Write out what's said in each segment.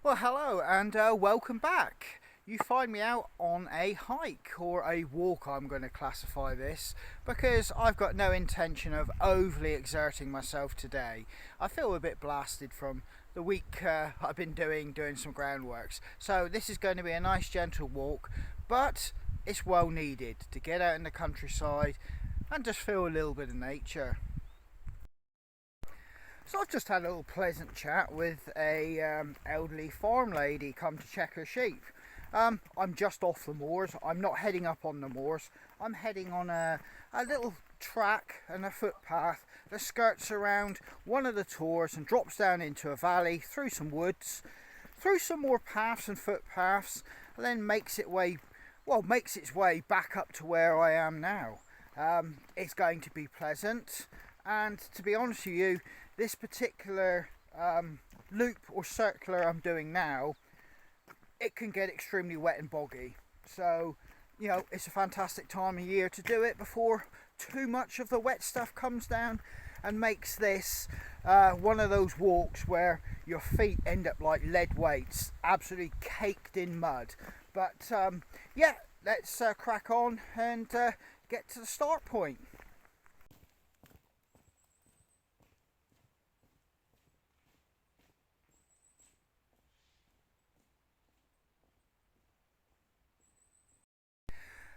Well, hello and welcome back. You find me out on a hike or a walk, I'm going to classify this, because I've got no intention of overly exerting myself today. I feel a bit blasted from the week I've been doing some groundworks. So this is going to be a nice gentle walk, but it's well needed to get out in the countryside and just feel a little bit of nature. So I've just had a little pleasant chat with a elderly farm lady come to check her sheep. I'm just off the moors. I'm not heading up on the moors. I'm heading on a little track and a footpath that skirts around one of the tors and drops down into a valley, through some woods, through some more paths and footpaths, and then makes its way back up to where I am now. It's going to be pleasant, and to be honest with you, this particular loop or circular I'm doing now, it can get extremely wet and boggy. So, you know, it's a fantastic time of year to do it before too much of the wet stuff comes down and makes this one of those walks where your feet end up like lead weights, absolutely caked in mud. But yeah, let's crack on and get to the start point.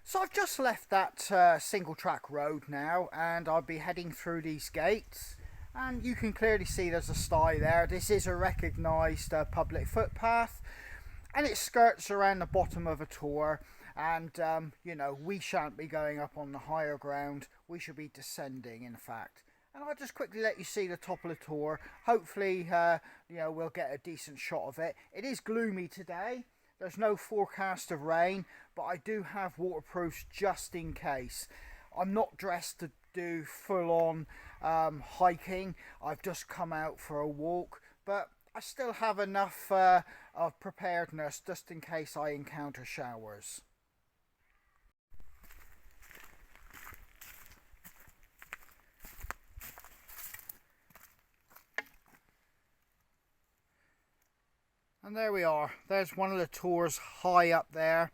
So I've just left that single track road now, and I'll be heading through these gates, and you can clearly see there's a sty there. This is a recognised public footpath, and it skirts around the bottom of a tor, and you know, we shan't be going up on the higher ground, we should be descending in fact. And I'll just quickly let you see the top of the tor. Hopefully you know, we'll get a decent shot of it. It is gloomy today. There's no forecast of rain, but I do have waterproofs just in case. I'm not dressed to do full-on hiking. I've just come out for a walk, but I still have enough of preparedness just in case I encounter showers. And there we are. There's one of the tors high up there,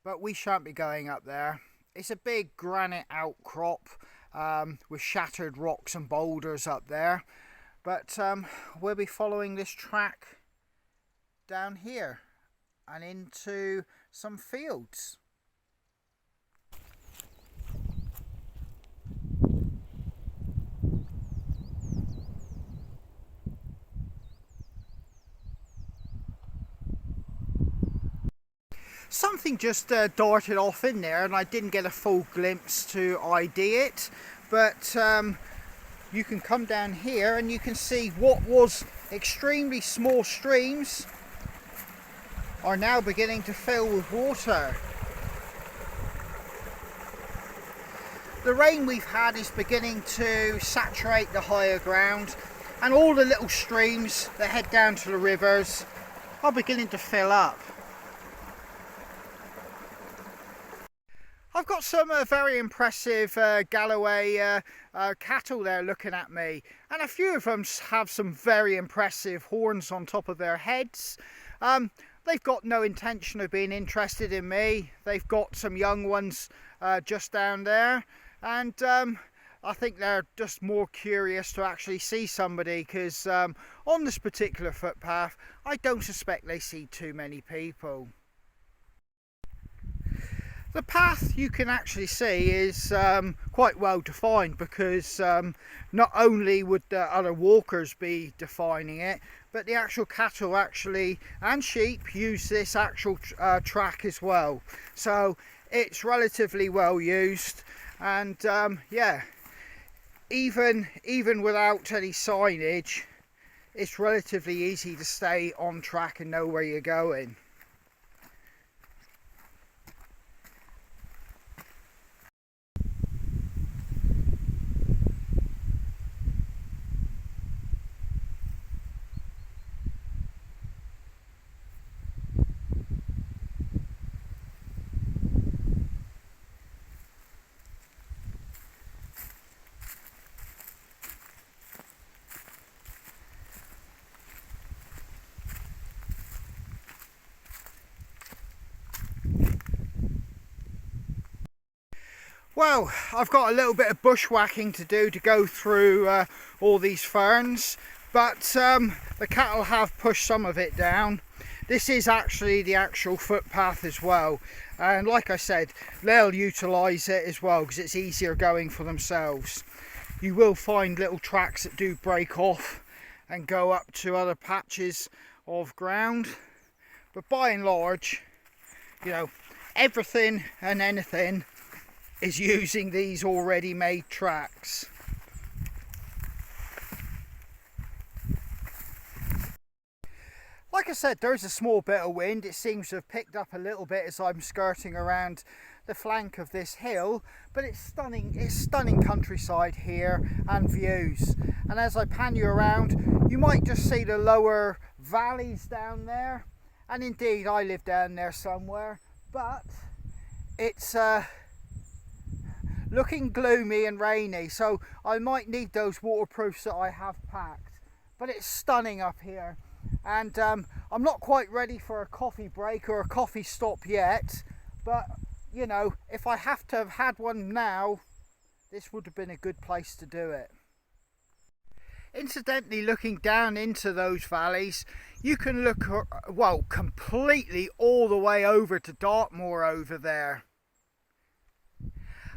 but we shan't be going up there. It's a big granite outcrop with shattered rocks and boulders up there, but we'll be following this track down here and into some fields. Something just darted off in there, and I didn't get a full glimpse to ID it, but you can come down here and you can see what was extremely small streams are now beginning to fill with water. The rain we've had is beginning to saturate the higher ground, and all the little streams that head down to the rivers are beginning to fill up. I've got some very impressive Galloway cattle there looking at me, and a few of them have some very impressive horns on top of their heads. They've got no intention of being interested in me. They've got some young ones just down there, and I think they're just more curious to actually see somebody, because on this particular footpath I don't suspect they see too many people. The path, you can actually see, is quite well defined, because not only would the other walkers be defining it, but the actual cattle and sheep use this actual track as well. So it's relatively well used, and yeah, even without any signage, it's relatively easy to stay on track and know where you're going. Well, I've got a little bit of bushwhacking to do to go through all these ferns, but the cattle have pushed some of it down. This is actually the actual footpath as well, and like I said, they'll utilise it as well because it's easier going for themselves. You will find little tracks that do break off and go up to other patches of ground, but by and large, you know, everything and anything is using these already made tracks. Like I said, there's a small bit of wind. It seems to have picked up a little bit as I'm skirting around the flank of this hill, but it's stunning countryside here and views. And as I pan you around, you might just see the lower valleys down there, and indeed I live down there somewhere, but it's looking gloomy and rainy, so I might need those waterproofs that I have packed. But it's stunning up here, and I'm not quite ready for a coffee break or a coffee stop yet, but you know, if I have to have had one now, this would have been a good place to do it. Incidentally, looking down into those valleys, you can look, well, completely all the way over to Dartmoor over there.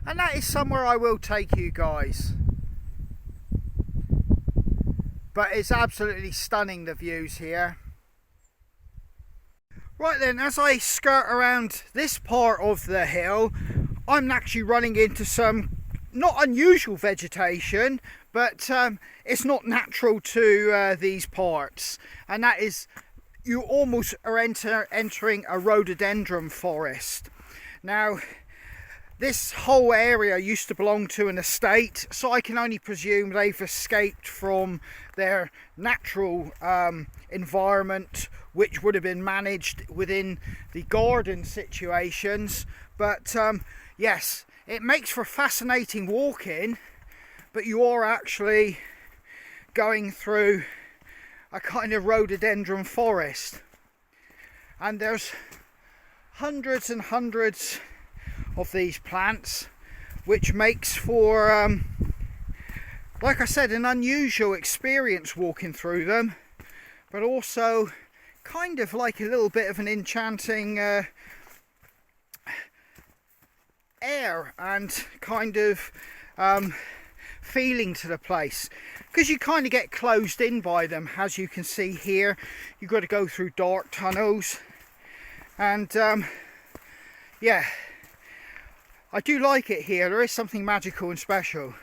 And that is somewhere I will take you guys. But it's absolutely stunning, the views here. Right then, as I skirt around this part of the hill, I'm actually running into some not unusual vegetation, but it's not natural to these parts. And that is, you almost are entering a rhododendron forest. Now, this whole area used to belong to an estate, so I can only presume they've escaped from their natural environment, which would have been managed within the garden situations. But yes, it makes for fascinating walking, but you are actually going through a kind of rhododendron forest. And there's hundreds and hundreds of these plants, which makes for like I said, an unusual experience walking through them, but also kind of like a little bit of an enchanting air and kind of feeling to the place, because you kind of get closed in by them. As you can see here, you've got to go through dark tunnels, and yeah, I do like it here. There is something magical and special.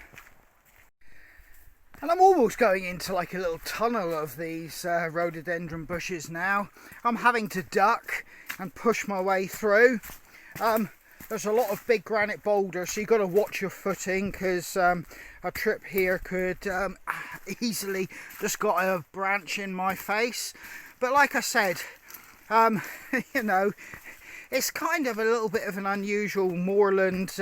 And I'm almost going into like a little tunnel of these rhododendron bushes now. I'm having to duck and push my way through. There's a lot of big granite boulders, so you've got to watch your footing, because a trip here could easily just got a branch in my face. But like I said, you know, it's kind of a little bit of an unusual moorland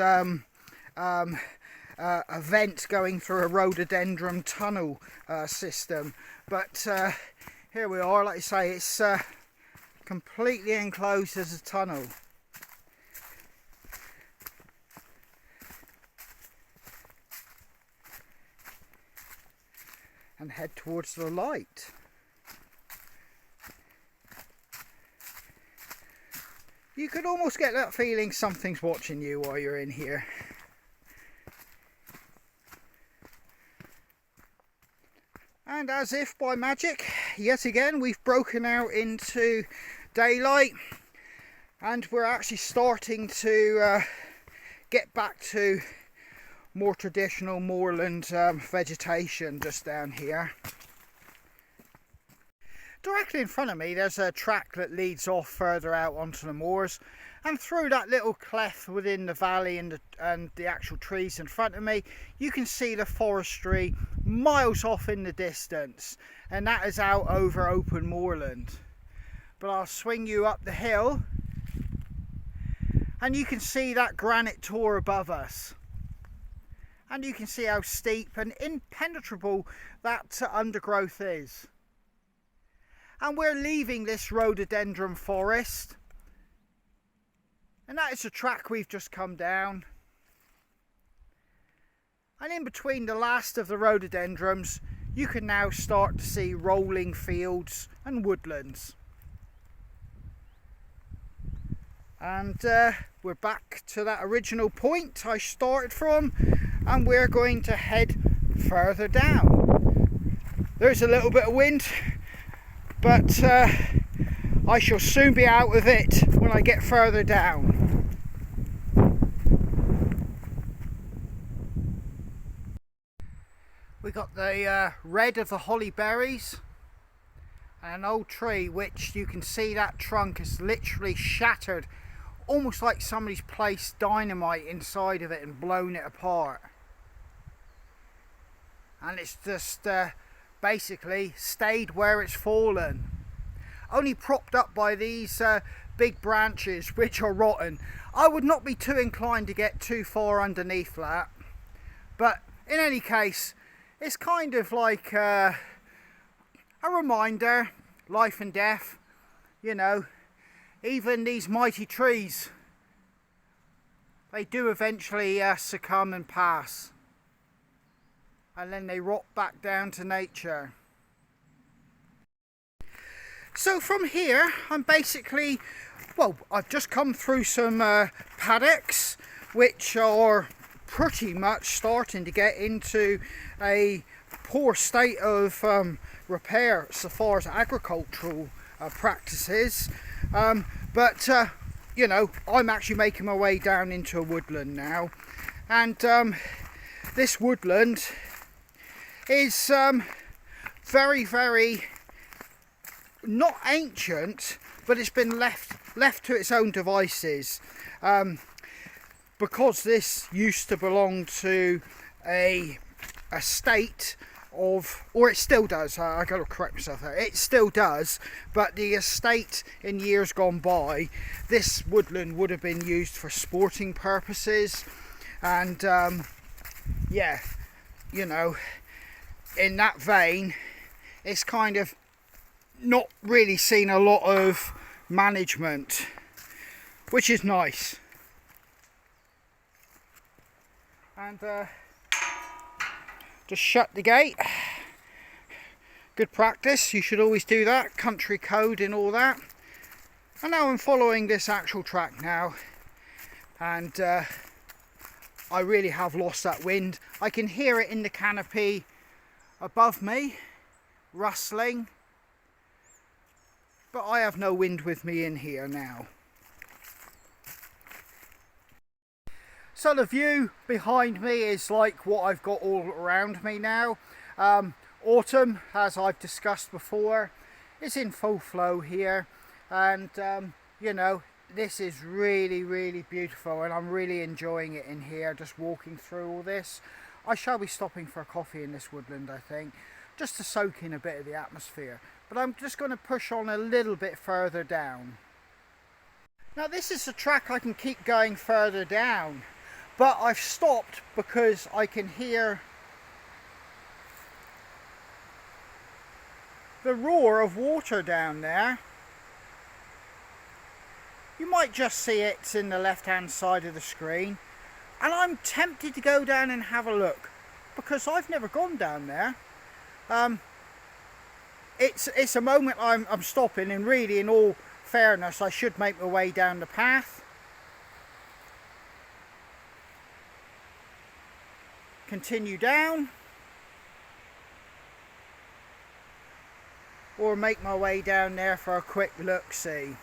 event going through a rhododendron tunnel system. But here we are. Like I say, it's completely enclosed as a tunnel. And head towards the light. You could almost get that feeling something's watching you while you're in here. And as if by magic, yet again, we've broken out into daylight, and we're actually starting to get back to more traditional moorland vegetation just down here. Directly in front of me, there's a track that leads off further out onto the moors, and through that little cleft within the valley and the actual trees in front of me, you can see the forestry miles off in the distance, and that is out over open moorland. But I'll swing you up the hill, and you can see that granite tor above us, and you can see how steep and impenetrable that undergrowth is. And we're leaving this rhododendron forest, and that is the track we've just come down. And in between the last of the rhododendrons, you can now start to see rolling fields and woodlands. And we're back to that original point I started from, and we're going to head further down. There's a little bit of wind, but I shall soon be out of it when I get further down. We got the red of the holly berries and an old tree which you can see that trunk is literally shattered, almost like somebody's placed dynamite inside of it and blown it apart. And it's just basically stayed where it's fallen, only propped up by these big branches which are rotten. I would not be too inclined to get too far underneath that, but in any case it's kind of like a reminder, life and death, you know. Even these mighty trees, they do eventually succumb and pass, and then they rot back down to nature. So from here I'm basically, well, I've just come through some paddocks which are pretty much starting to get into a poor state of repair so far as agricultural practices. But you know, I'm actually making my way down into a woodland now, and this woodland is very, very not ancient, but it's been left to its own devices, because this used to belong to a estate of, or it still does, I got to correct myself there, it still does, but the estate in years gone by, this woodland would have been used for sporting purposes, and yeah, you know, in that vein, it's kind of not really seen a lot of management, which is nice. And just shut the gate. Good practice, you should always do that, country code and all that. And now I'm following this actual track now, and I really have lost that wind. I can hear it in the canopy above me, rustling, but I have no wind with me in here now. So the view behind me is like what I've got all around me now. Autumn, as I've discussed before, is in full flow here, and you know, this is really, really beautiful, and I'm really enjoying it in here, just walking through all this. I shall be stopping for a coffee in this woodland, I think, just to soak in a bit of the atmosphere, but I'm just going to push on a little bit further down. Now this is a track I can keep going further down, but I've stopped because I can hear the roar of water down there. You might just see it in the left hand side of the screen, and I'm tempted to go down and have a look because I've never gone down there. It's a moment I'm stopping, and really, in all fairness, I should make my way down the path, continue down, or make my way down there for a quick look-see.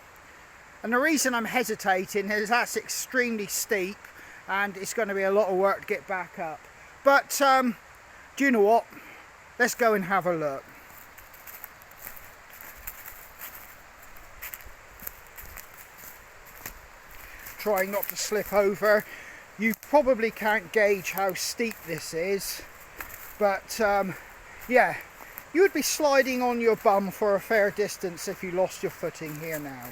And the reason I'm hesitating is that's extremely steep and it's going to be a lot of work to get back up. But do you know what? Let's go and have a look. Trying not to slip over. You probably can't gauge how steep this is, but yeah, you would be sliding on your bum for a fair distance if you lost your footing here now.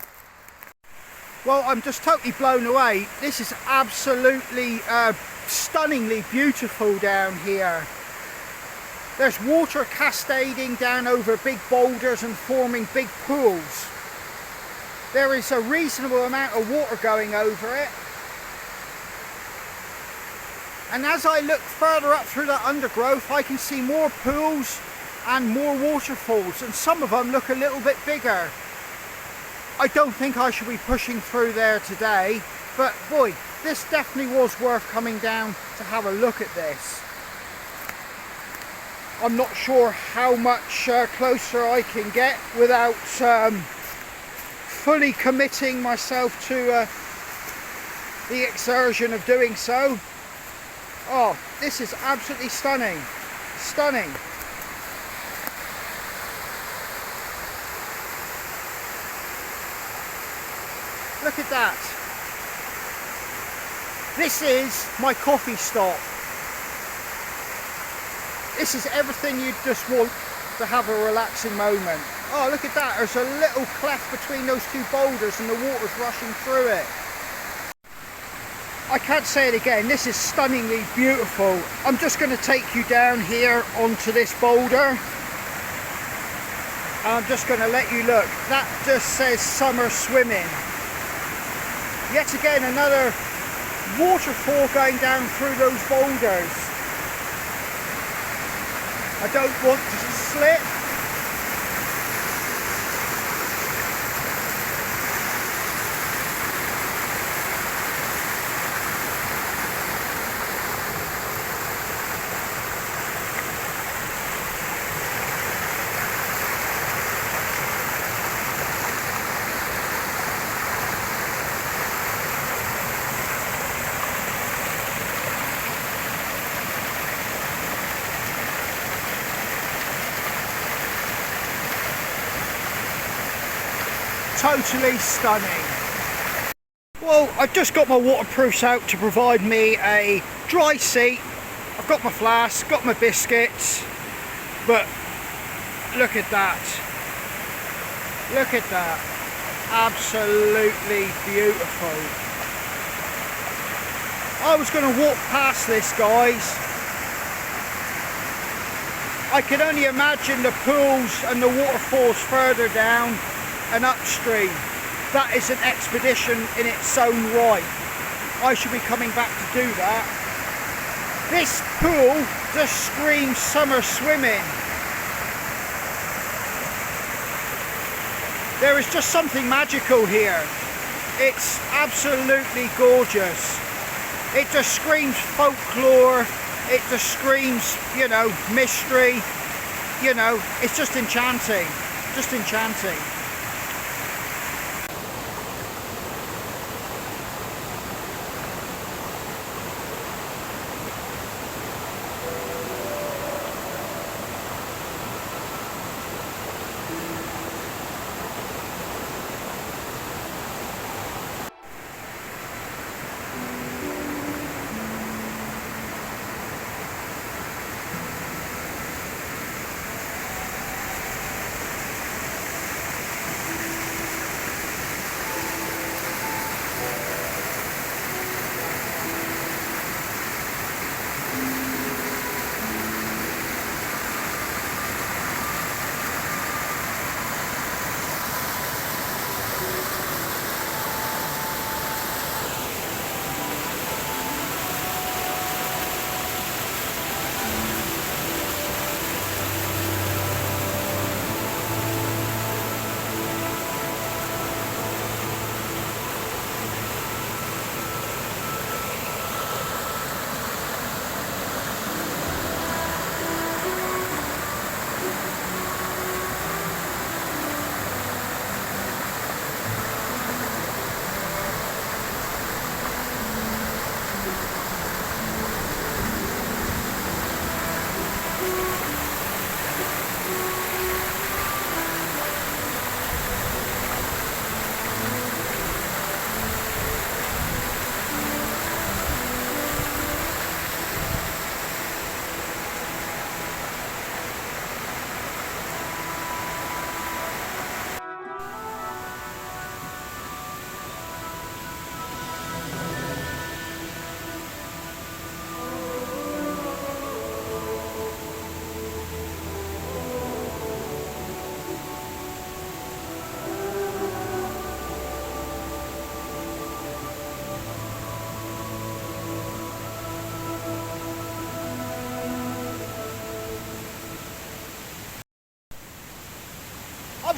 Well, I'm just totally blown away. This is absolutely stunningly beautiful down here. There's water cascading down over big boulders and forming big pools. There is a reasonable amount of water going over it. And as I look further up through that undergrowth, I can see more pools and more waterfalls, and some of them look a little bit bigger. I don't think I should be pushing through there today, but boy, this definitely was worth coming down to have a look at this. I'm not sure how much closer I can get without fully committing myself to the exertion of doing so. Oh, this is absolutely stunning. Stunning. Look at that. This is my coffee stop. This is everything you'd just want to have a relaxing moment. Oh, look at that. There's a little cleft between those two boulders and the water's rushing through it. I can't say it again, this is stunningly beautiful. I'm just going to take you down here onto this boulder. And I'm just going to let you look. That just says summer swimming. Yet again, another waterfall going down through those boulders. I don't want to slip. Totally stunning. Well, I've just got my waterproofs out to provide me a dry seat. I've got my flask, got my biscuits, but look at that. Look at that. Absolutely beautiful. I was going to walk past this, guys. I can only imagine the pools and the waterfalls further down and upstream. That is an expedition in its own right. I should be coming back to do that. This pool just screams summer swimming. There is just something magical here. It's absolutely gorgeous. It just screams folklore. It just screams, you know, mystery. You know, it's just enchanting. Just enchanting.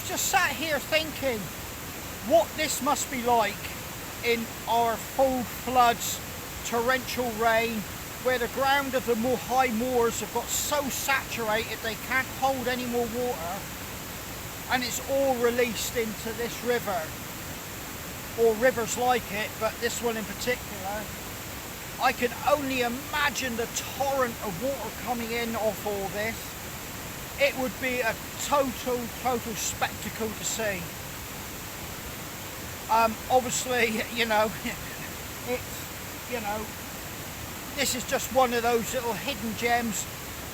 just sat here thinking what this must be like in our full floods, torrential rain, where the ground of the more high moors have got so saturated they can't hold any more water, and it's all released into this river, or rivers like it, but this one in particular. I can only imagine the torrent of water coming in off all this. It would be a total spectacle to see. Obviously, this is just one of those little hidden gems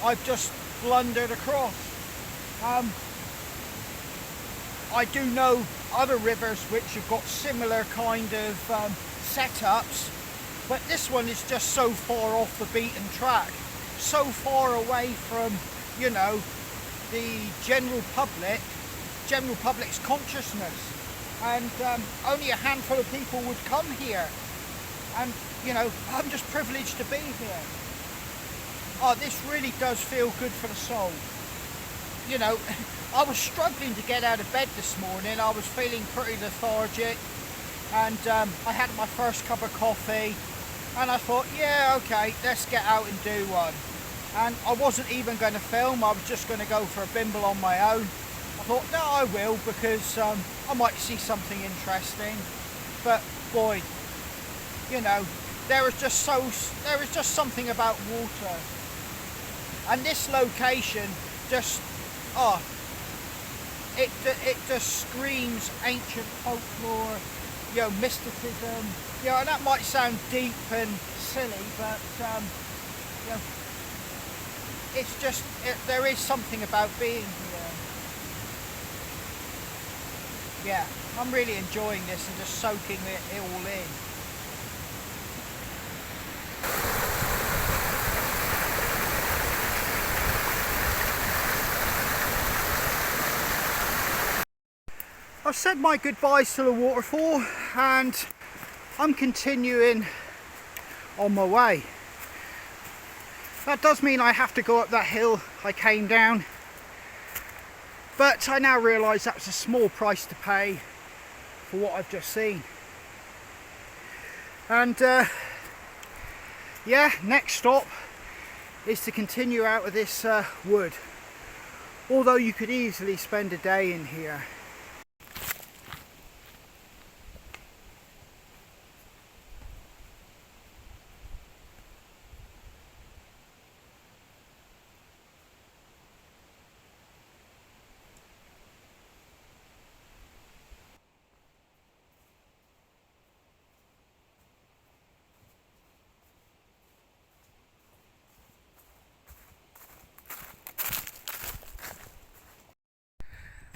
I've just blundered across. I do know other rivers which have got similar kind of setups, but this one is just so far off the beaten track, so far away from, the general public's consciousness, and only a handful of people would come here, and I'm just privileged to be here. Oh, this really does feel good for the soul. I was struggling to get out of bed this morning. I was feeling pretty lethargic, and I had my first cup of coffee, and I thought, yeah, okay, let's get out and do one. And I wasn't even going to film, I was just going to go for a bimble on my own. I thought, no, I will, because I might see something interesting. But boy, there is just something about water, and this location just, it just screams ancient folklore, mysticism. And that might sound deep and silly, but it's just, there is something about being here. Yeah, I'm really enjoying this and just soaking it all in. I've said my goodbyes to the waterfall, and I'm continuing on my way. That does mean I have to go up that hill I came down, but I now realise that's a small price to pay for what I've just seen. And yeah, next stop is to continue out of this wood, although you could easily spend a day in here.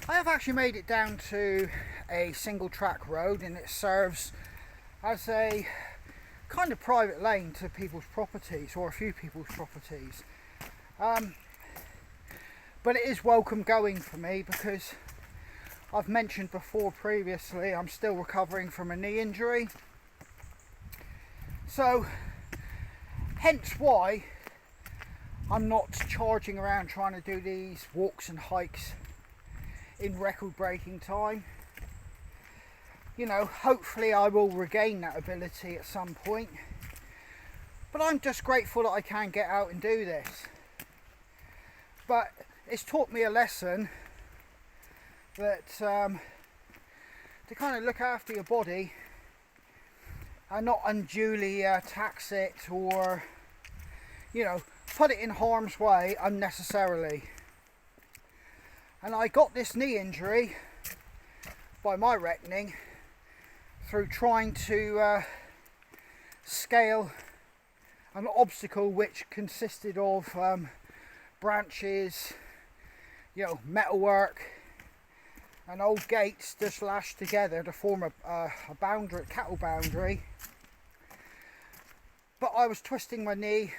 I have actually made it down to a single track road, and it serves as a kind of private lane to people's properties, or a few people's properties. But it is welcome going for me, because I've mentioned before previously I'm still recovering from a knee injury. So hence why I'm not charging around trying to do these walks and hikes in record-breaking time. Hopefully I will regain that ability at some point, but I'm just grateful that I can get out and do this. But it's taught me a lesson that to kind of look after your body and not unduly tax it, or put it in harm's way unnecessarily. And I got this knee injury, by my reckoning, through trying to scale an obstacle which consisted of branches, metalwork and old gates just lashed together to form a boundary, cattle boundary. But I was twisting my knee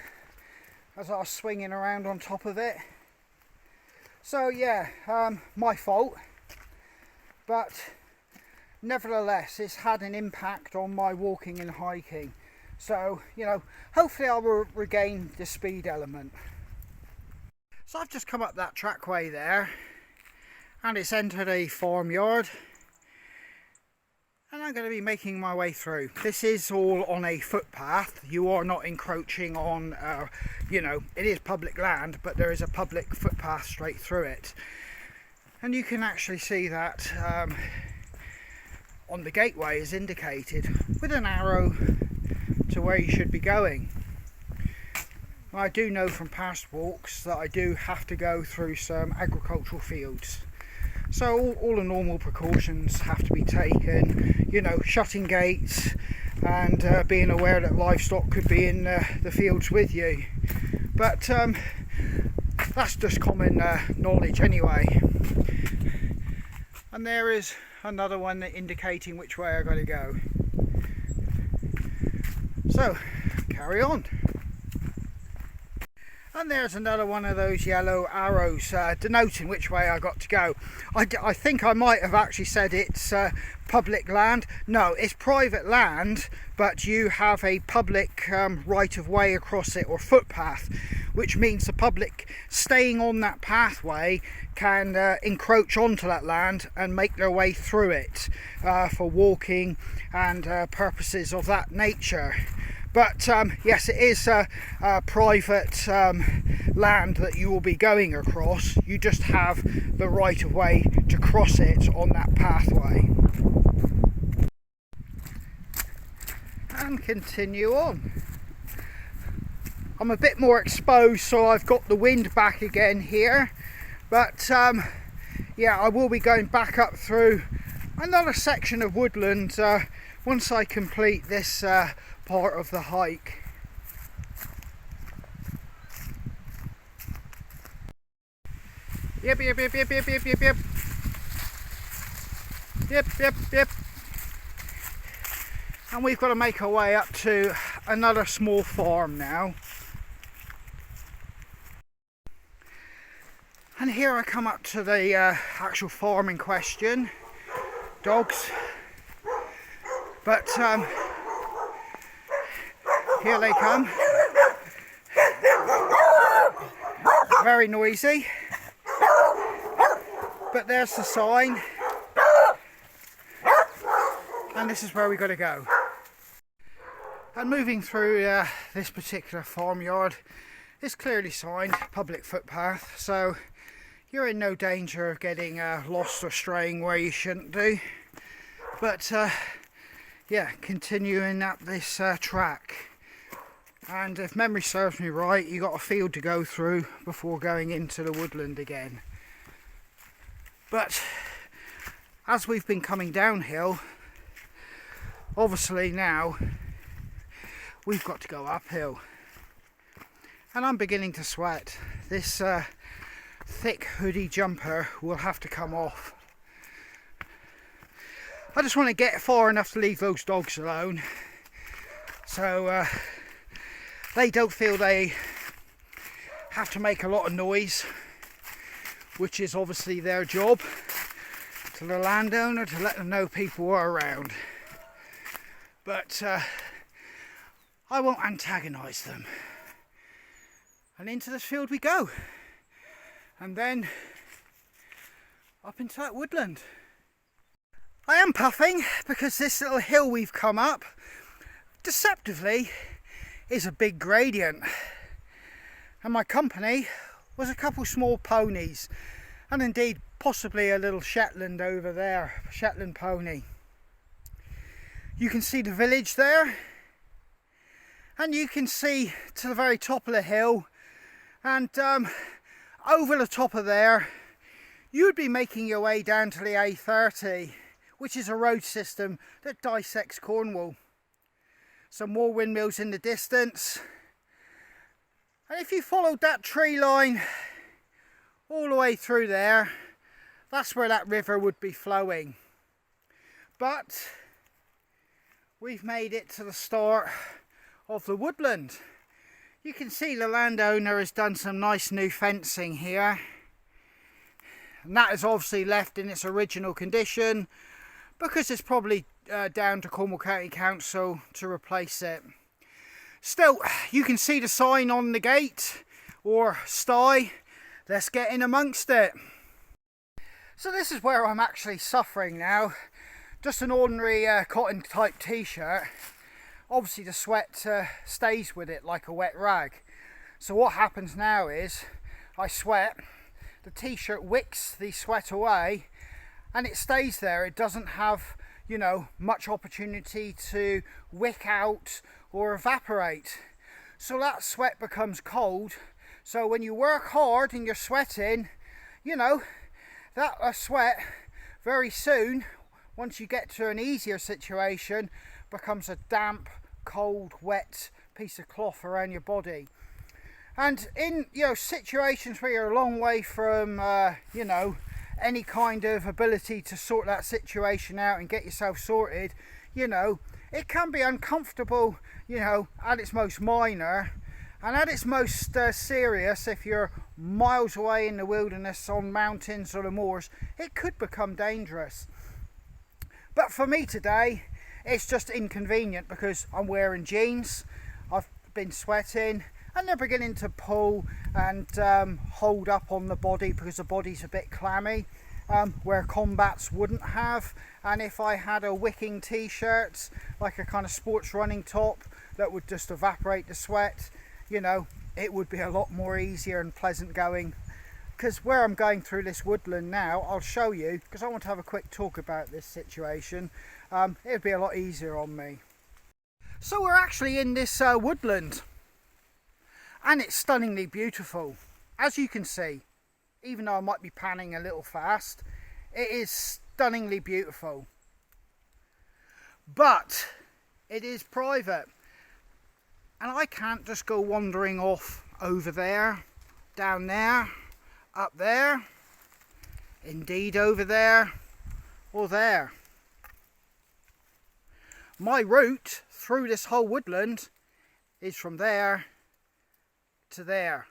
as I was swinging around on top of it. So yeah, my fault, but nevertheless it's had an impact on my walking and hiking. So hopefully I will regain the speed element. So I've just come up that trackway there, and it's entered a farmyard, and I'm going to be making my way through. This is all on a footpath. You are not encroaching on, you know, it is public land, but there is a public footpath straight through it. And you can actually see that on the gateway is indicated with an arrow to where you should be going. I do know from past walks that I do have to go through some agricultural fields. So all the normal precautions have to be taken, you know, shutting gates and being aware that livestock could be in the fields with you. But that's just common knowledge anyway. And there is another one indicating which way I got to go. So, carry on. And there's another one of those yellow arrows denoting which way I got to go. I think I might have actually said it's public land. No, it's private land, but you have a public right of way across it, or footpath, which means the public staying on that pathway can encroach onto that land and make their way through it for walking and purposes of that nature. But yes, it is private land that you will be going across. You just have the right of way to cross it on that pathway. And continue on. I'm a bit more exposed, so I've got the wind back again here. But yeah, I will be going back up through another section of woodland once I complete this part of the hike. Yep. And we've got to make our way up to another small farm now. And here I come up to the actual farm in question. Dogs. But here they come. Very noisy. But there's the sign. And this is where we got to go. And moving through this particular farmyard, it's clearly signed public footpath, so you're in no danger of getting lost or straying where you shouldn't do. But yeah, continuing up this track. And if memory serves me right, you got a field to go through before going into the woodland again. But as we've been coming downhill, obviously now we've got to go uphill. And I'm beginning to sweat. This thick hoodie jumper will have to come off. I just want to get far enough to leave those dogs alone, so they don't feel they have to make a lot of noise, which is obviously their job, to the landowner, to let them know people are around. But I won't antagonise them. And into this field we go, and then up into that woodland. I am puffing because this little hill we've come up, deceptively, is a big gradient. And my company was a couple small ponies, and indeed possibly a little Shetland over there, Shetland pony. You can see the village there, and you can see to the very top of the hill, and over the top of there you'd be making your way down to the A30, which is a road system that dissects Cornwall. Some more windmills in the distance, and if you followed that tree line all the way through there, that's where that river would be flowing. But we've made it to the start of the woodland. You can see the landowner has done some nice new fencing here, and that is obviously left in its original condition because it's probably down to Cornwall County Council to replace it. Still, you can see the sign on the gate, or sty. Let's get in amongst it. So this is where I'm actually suffering now. Just an ordinary cotton type t-shirt. Obviously the sweat stays with it like a wet rag. So what happens now is I sweat, the t-shirt wicks the sweat away and it stays there. It doesn't have, you know, much opportunity to wick out or evaporate. So that sweat becomes cold. So when you work hard and you're sweating, you know, that sweat very soon, once you get to an easier situation, becomes a damp, cold, wet piece of cloth around your body. And in, you know, situations where you're a long way from, you know, any kind of ability to sort that situation out and get yourself sorted, you know, it can be uncomfortable, you know, at its most minor, and at its most serious, if you're miles away in the wilderness on mountains or the moors, it could become dangerous. But for me today, it's just inconvenient because I'm wearing jeans, I've been sweating, and they're beginning to pull and hold up on the body because the body's a bit clammy, where combats wouldn't have. And if I had a wicking t-shirt, like a kind of sports running top that would just evaporate the sweat, you know, it would be a lot more easier and pleasant going. Because where I'm going through this woodland now, I'll show you, because I want to have a quick talk about this situation. It'd be a lot easier on me. So we're actually in this woodland, and it's stunningly beautiful. As you can see, even though I might be panning a little fast, it is stunningly beautiful. But it is private, and I can't just go wandering off over there, down there, up there, indeed over there, or there. My route through this whole woodland is from there to there.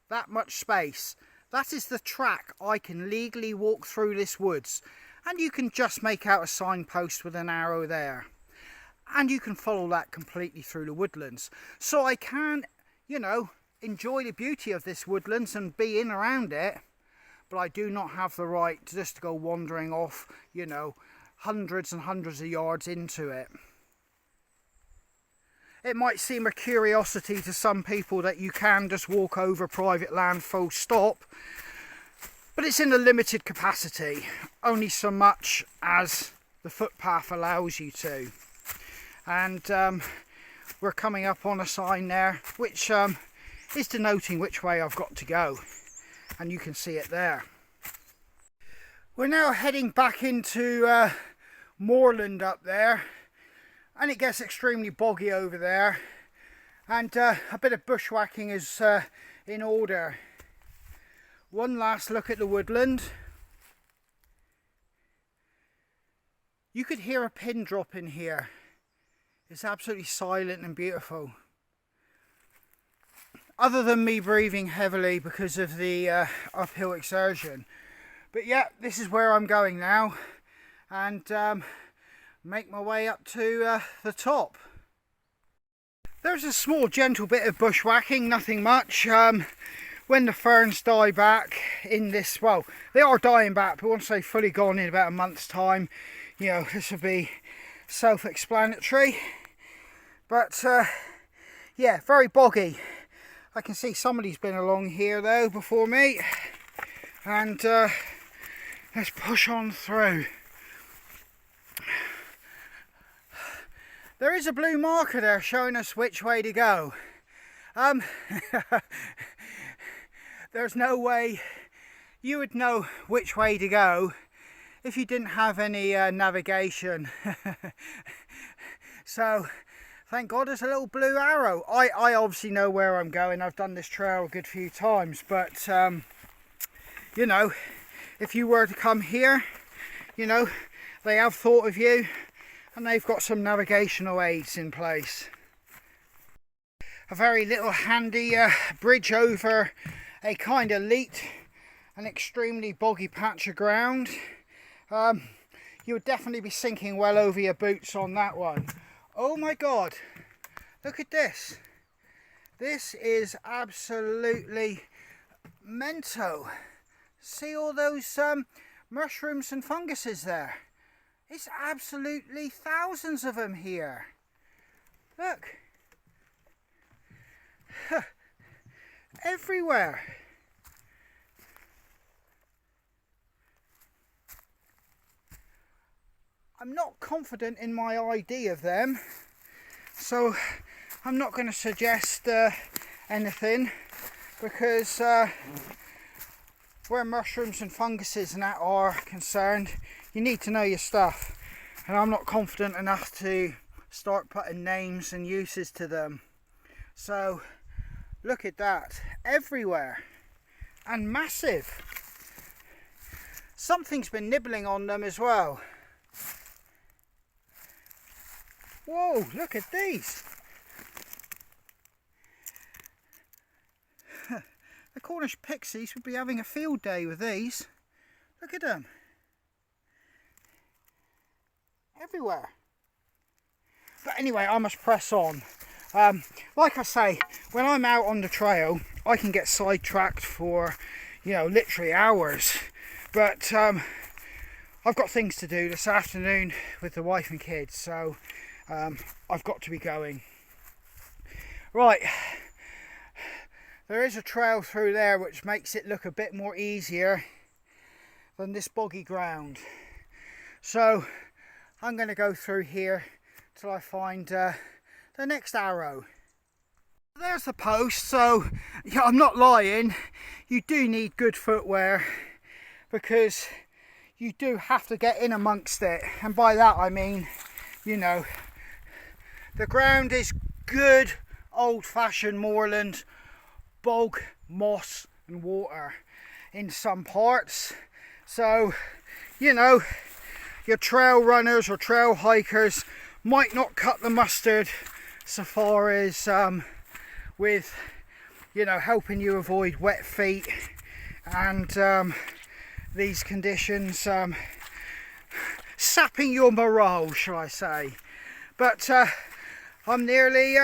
That much space. That is the track I can legally walk through this woods, and you can just make out a signpost with an arrow there, and you can follow that completely through the woodlands. So I can, you know, enjoy the beauty of this woodlands and be in around it, but I do not have the right to just go wandering off, you know, hundreds and hundreds of yards into it. It might seem a curiosity to some people that you can just walk over private land full stop, but it's in a limited capacity, only so much as the footpath allows you to. And we're coming up on a sign there which is denoting which way I've got to go, and you can see it there. We're now heading back into moorland up there, and it gets extremely boggy over there, and a bit of bushwhacking is in order. One last look at the woodland. You could hear a pin drop in here. It's absolutely silent and beautiful. Other than me breathing heavily because of the uphill exertion. But yeah, this is where I'm going now, and make my way up to the top. There's a small gentle bit of bushwhacking, nothing much. When the ferns die back in this, well, they are dying back, but once they've fully gone in about a month's time, you know, this will be self-explanatory. But yeah, very boggy. I can see somebody's been along here though before me, and let's push on through. There is a blue marker there showing us which way to go. There's no way you would know which way to go if you didn't have any navigation. So thank God there's a little blue arrow. I obviously know where I'm going. I've done this trail a good few times, but you know, if you were to come here, you know, they have thought of you, and they've got some navigational aids in place. A very little handy bridge over a kind of leat, an extremely boggy patch of ground. You would definitely be sinking well over your boots on that one. Oh my God, look at this. This is absolutely mental. See all those mushrooms and funguses there. It's absolutely thousands of them here. Look. Everywhere. I'm not confident in my ID of them, so I'm not going to suggest anything, because where mushrooms and funguses and that are concerned, you need to know your stuff, and I'm not confident enough to start putting names and uses to them. So look at that, everywhere, and massive. Something's been nibbling on them as well. Whoa, look at these. The Cornish pixies would be having a field day with these. Look at them. Everywhere. But anyway, I must press on. Like I say, when I'm out on the trail, I can get sidetracked for, you know, literally hours. But I've got things to do this afternoon with the wife and kids, so I've got to be going. Right, there is a trail through there which makes it look a bit more easier than this boggy ground. So I'm going to go through here till I find the next arrow. There's the post, so yeah, I'm not lying, you do need good footwear, because you do have to get in amongst it, and by that I mean, you know, the ground is good old-fashioned moorland, bog, moss and water in some parts. So, you know, your trail runners or trail hikers might not cut the mustard so far as with, you know, helping you avoid wet feet and these conditions, sapping your morale, shall I say. But I'm nearly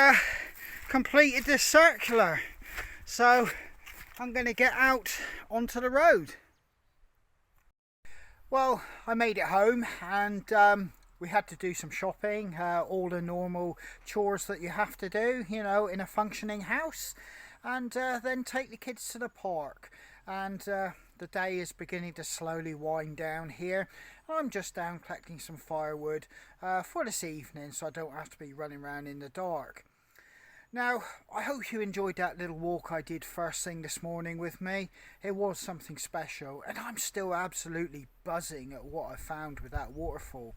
completed this circular, so I'm going to get out onto the road. Well, I made it home, and we had to do some shopping, all the normal chores that you have to do, you know, in a functioning house, and then take the kids to the park. And the day is beginning to slowly wind down here. I'm just down collecting some firewood for this evening, so I don't have to be running around in the dark. Now, I hope you enjoyed that little walk I did first thing this morning with me. It was something special, and I'm still absolutely buzzing at what I found with that waterfall.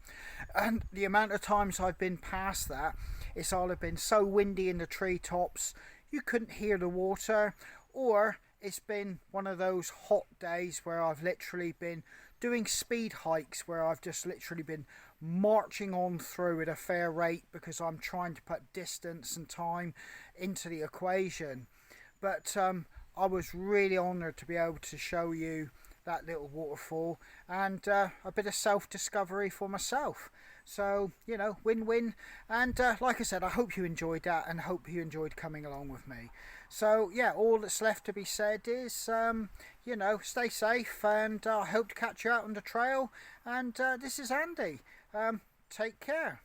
And the amount of times I've been past that, it's either been so windy in the treetops you couldn't hear the water, or it's been one of those hot days where I've literally been doing speed hikes, where I've just literally been marching on through at a fair rate because I'm trying to put distance and time into the equation. But I was really honoured to be able to show you that little waterfall, and a bit of self-discovery for myself. So, you know, win-win. And like I said, I hope you enjoyed that, and hope you enjoyed coming along with me. So yeah, all that's left to be said is, you know, stay safe, and I hope to catch you out on the trail. And this is Andy. Take care.